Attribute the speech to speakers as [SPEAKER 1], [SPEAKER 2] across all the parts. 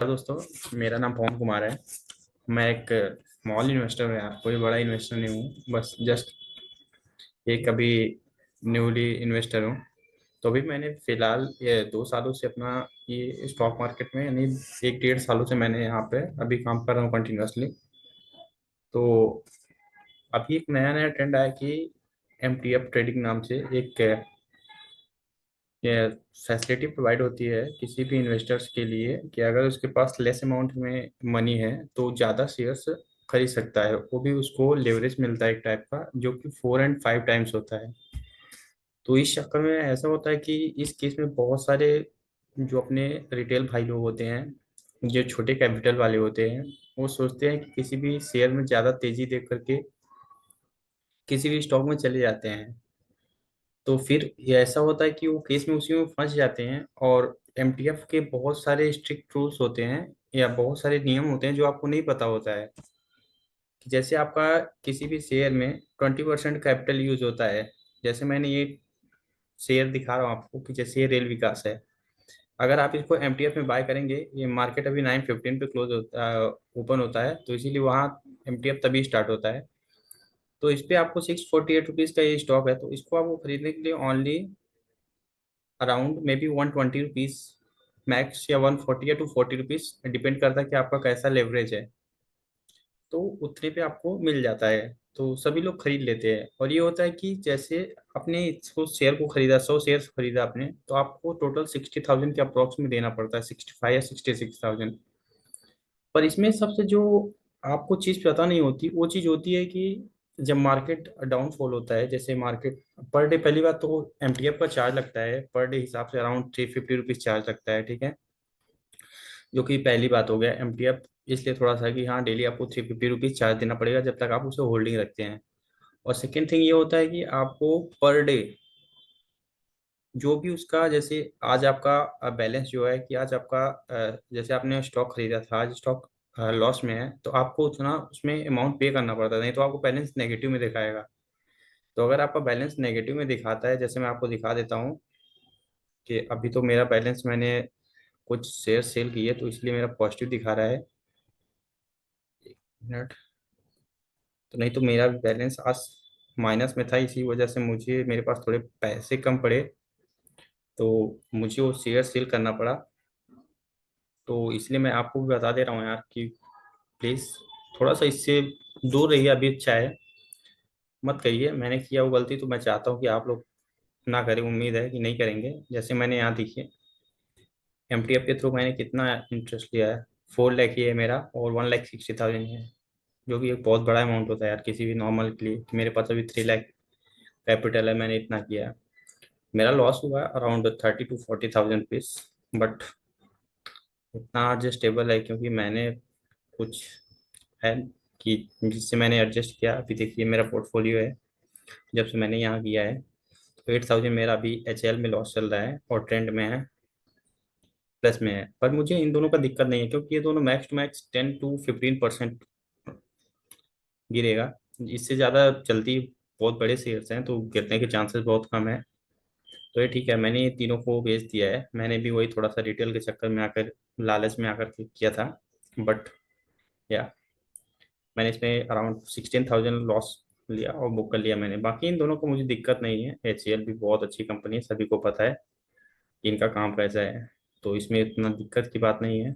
[SPEAKER 1] दोस्तों, मेरा नाम पवन कुमार है। मैं एक स्मॉल इन्वेस्टर हूँ यार, कोई बड़ा इन्वेस्टर नहीं हूँ। बस जस्ट एक अभी न्यूली इन्वेस्टर हूँ। तो अभी मैंने फिलहाल ये 2 सालों से अपना ये स्टॉक मार्केट में, यानी 1 डेढ़ सालों से मैंने यहाँ पे अभी काम कर रहा हूँ कंटिन्यूअसली। तो अभी एक नया नया ट्रेंड आया कि MTF ट्रेडिंग नाम से एक ये फैसिलिटी प्रोवाइड होती है किसी भी इन्वेस्टर्स के लिए कि अगर उसके पास लेस अमाउंट में मनी है तो ज़्यादा शेयर्स खरीद सकता है। वो भी उसको लेवरेज मिलता है एक टाइप का, जो कि 4 एंड 5 टाइम्स होता है। तो इस चक्कर में ऐसा होता है कि इस केस में बहुत सारे जो अपने रिटेल भाई लोग होते हैं, जो छोटे कैपिटल वाले होते हैं, वो सोचते हैं कि किसी भी शेयर में ज़्यादा तेजी देख करके किसी भी स्टॉक में चले जाते हैं। तो फिर ये ऐसा होता है कि वो केस में उसी में फंस जाते हैं। और MTF के बहुत सारे स्ट्रिक्ट रूल्स होते हैं या बहुत सारे नियम होते हैं जो आपको नहीं पता होता है। कि जैसे आपका किसी भी शेयर में 20% कैपिटल यूज होता है। जैसे मैंने ये शेयर दिखा रहा हूँ आपको कि जैसे ये रेल विकास है। अगर आप इसको MTF में बाय करेंगे, ये मार्केट अभी 9:15 पे क्लोज होता ओपन होता है, तो इसीलिए वहाँ MTF तभी स्टार्ट होता है। तो इस पे आपको 648 रुपीज़ का ये स्टॉक है, तो इसको आपको खरीदने के लिए only around may be 120 rupees max, या 140 या 240 रुपीज, डिपेंड करता है कि आपका कैसा लेवरेज है। तो उतने पे आपको मिल जाता है। तो सभी लोग खरीद लेते हैं। और ये होता है कि जैसे अपने इसको शेयर को खरीदा, 100 शेयर खरीदा आपने, तो आपको टोटल 60,000 के अप्रोक्स में देना पड़ता है, 65 या 66,000। पर इसमें सबसे जो आपको चीज़ पता नहीं होती, वो चीज़ होती है कि जब मार्केट डाउनफॉल होता है, जैसे मार्केट पर डे, पहली बात तो MTF का चार्ज लगता है पर डे हिसाब से अराउंड 350 रुपीज चार्ज लगता है, ठीक है। जो कि पहली बात हो गया। MTF इसलिए थोड़ा सा कि हाँ, डेली आपको 350 रुपीज चार्ज देना पड़ेगा जब तक आप उसे होल्डिंग रखते हैं। और सेकेंड थिंग ये होता है कि आपको पर डे जो भी उसका, जैसे आज आपका बैलेंस जो है, कि आज आपका जैसे आपने स्टॉक खरीदा था, आज स्टॉक लॉस में है, तो आपको उतना उसमें अमाउंट पे करना पड़ता है, नहीं तो आपको बैलेंस नेगेटिव में दिखाएगा। तो अगर आपका बैलेंस नेगेटिव में दिखाता है, जैसे मैं आपको दिखा देता हूँ कि अभी तो मेरा बैलेंस, मैंने कुछ शेयर सेल किए तो इसलिए मेरा पॉजिटिव दिखा रहा है। एक मिनट। तो नहीं तो मेरा बैलेंस आज माइनस में था, इसी वजह से मुझे, मेरे पास थोड़े पैसे कम पड़े, तो मुझे वो शेयर सेल करना पड़ा। तो इसलिए मैं आपको भी बता दे रहा हूँ यार कि प्लीज़ थोड़ा सा इससे दूर रहिए, अभी अच्छा है। मत करिए, मैंने किया वो गलती, तो मैं चाहता हूँ कि आप लोग ना करें। उम्मीद है कि नहीं करेंगे। जैसे मैंने यहाँ देखिए, MTF के थ्रू मैंने कितना इंटरेस्ट लिया है। 4 लाख ही है मेरा, और 1,60,000 है, जो कि एक बहुत बड़ा अमाउंट होता है यार किसी भी नॉर्मल के लिए। कि मेरे पास अभी 3 लाख कैपिटल है, मैंने इतना किया है। मेरा लॉस हुआ अराउंड 30 to 40,000 रुपीज, बट इतना एडजस्टेबल है क्योंकि मैंने कुछ है कि जिससे मैंने एडजस्ट किया। अभी देखिए मेरा पोर्टफोलियो है, जब से मैंने यहाँ किया है, तो 8,000 मेरा अभी HL में लॉस चल रहा है, और ट्रेंड में है, प्लस में है। पर मुझे इन दोनों का दिक्कत नहीं है, क्योंकि ये दोनों मैक्स टू मैक्स 10 to 15% गिरेगा। इससे ज़्यादा जल्दी बहुत बड़े शेयर्स हैं, तो गिरने के चांसेस बहुत कम है। तो ये ठीक है, मैंने ये तीनों को बेच दिया है। मैंने भी वही थोड़ा सा रिटेल के चक्कर में आकर, लालच में आकर के किया था। बट या मैंने इसमें अराउंड 16,000 लॉस लिया और बुक कर लिया मैंने। बाकी इन दोनों को मुझे दिक्कत नहीं है। HCL भी बहुत अच्छी कंपनी है, सभी को पता है कि इनका काम कैसा है, तो इसमें इतना दिक्कत की बात नहीं है।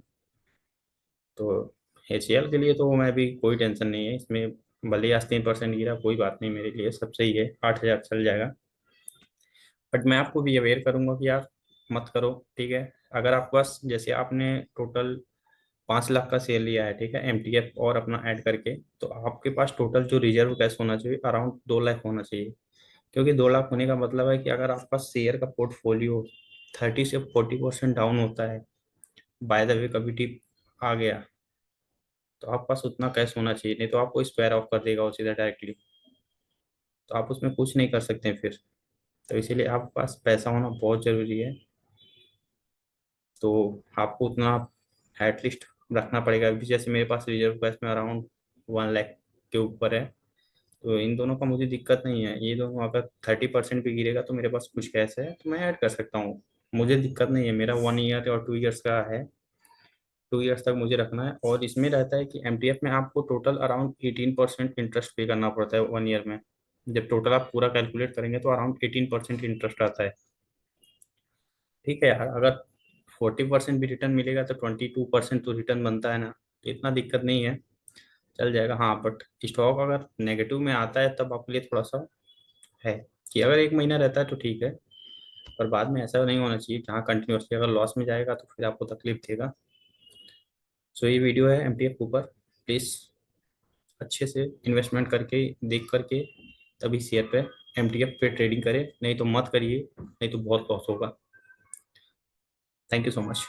[SPEAKER 1] तो HCL के लिए तो मैं भी, कोई टेंशन नहीं है इसमें। भले ही आज 3% गिरा, कोई बात नहीं, मेरे लिए सब सही है, 8,000 चल जाएगा। बट मैं आपको भी अवेयर करूंगा कि आप मत करो, ठीक है। अगर आपके पास, जैसे आपने टोटल 5 लाख का शेयर लिया है, ठीक है, MTF और अपना ऐड करके, तो आपके पास टोटल जो रिजर्व कैश होना चाहिए अराउंड 2 लाख होना चाहिए। क्योंकि 2 लाख होने का मतलब है कि अगर आपका शेयर का पोर्टफोलियो 30 से 40% डाउन होता है, बाय द वे कभी टिप आ गया, तो आपके पास उतना कैश होना चाहिए, नहीं तो आपको स्क्वायर ऑफ कर देगा वो सीधा डायरेक्टली। तो आप उसमें कुछ नहीं कर सकते हैं फिर। तो इसीलिए आपके पास पैसा होना बहुत ज़रूरी है। तो आपको उतना एटलीस्ट रखना पड़ेगा। अभी जैसे मेरे पास रिजर्व कैश में अराउंड 1 लाख के ऊपर है। तो इन दोनों का मुझे दिक्कत नहीं है। ये दोनों अगर 30% भी गिरेगा तो मेरे पास कुछ कैश है, तो मैं ऐड कर सकता हूँ। मुझे दिक्कत नहीं है, मेरा 1 ईयर और 2 ईयर्स का है। 2 ईयर्स तक मुझे रखना है। और इसमें रहता है कि एमटीएफ में आपको टोटल अराउंड 18% इंटरेस्ट पे करना पड़ता है 1 ईयर में। जब टोटल आप पूरा कैलकुलेट करेंगे तो अराउंड 18% इंटरेस्ट आता है। ठीक है यार, अगर 40% भी रिटर्न मिलेगा तो 22% तो रिटर्न बनता है ना, तो इतना दिक्कत नहीं है, चल जाएगा। हाँ बट स्टॉक अगर नेगेटिव में आता है तब आपके लिए थोड़ा सा है कि अगर 1 महीना रहता है तो ठीक है, पर बाद में ऐसा नहीं होना चाहिए जहाँ कंटिन्यूसली अगर लॉस में जाएगा तो फिर आपको तकलीफ देगा। सो ये वीडियो है एमटीएफ के ऊपर, प्लीज़ अच्छे से इन्वेस्टमेंट करके देख करके तभी शेयर पे एमटीएफ पे ट्रेडिंग करें, नहीं तो मत करिए, नहीं तो बहुत लॉस होगा। Thank you so much.